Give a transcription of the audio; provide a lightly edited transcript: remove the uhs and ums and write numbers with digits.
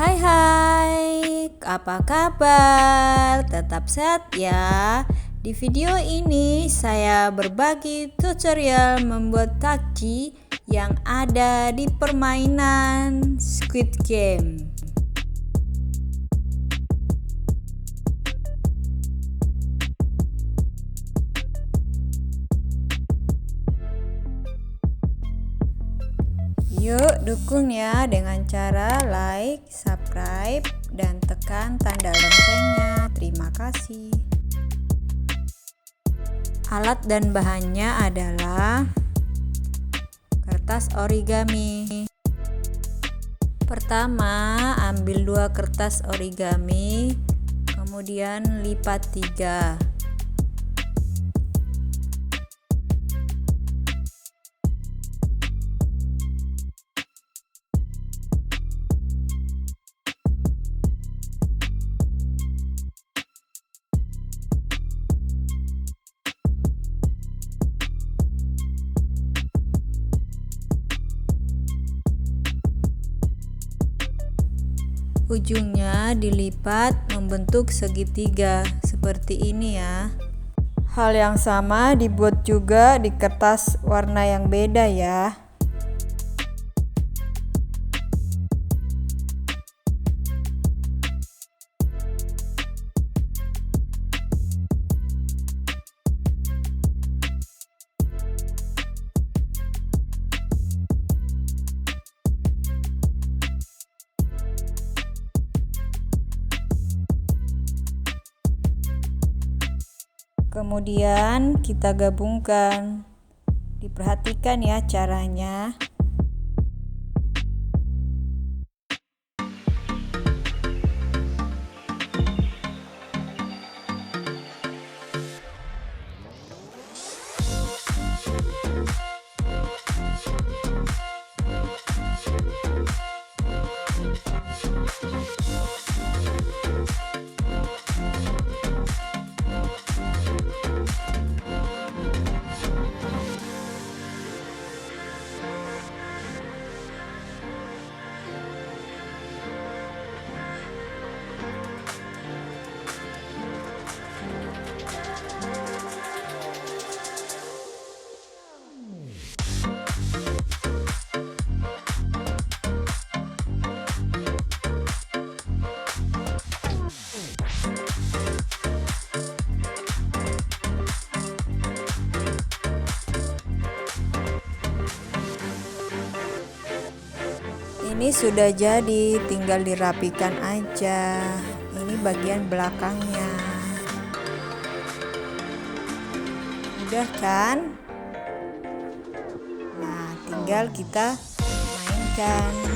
Hai hai, apa kabar? Tetap sehat ya. Di video ini saya berbagi tutorial membuat takji yang ada di permainan Squid Game. Yuk dukung ya dengan cara like, subscribe, dan tekan tanda loncengnya. Terima kasih. Alat dan bahannya adalah kertas origami. Pertama, ambil 2 kertas origami, kemudian lipat 3. Ujungnya dilipat membentuk segitiga seperti ini ya. Hal yang sama dibuat juga di kertas warna yang beda ya. Kemudian kita gabungkan. Diperhatikan ya caranya. Ini sudah jadi, tinggal dirapikan aja. Ini bagian belakangnya. Udah kan? Nah, tinggal kita mainkan.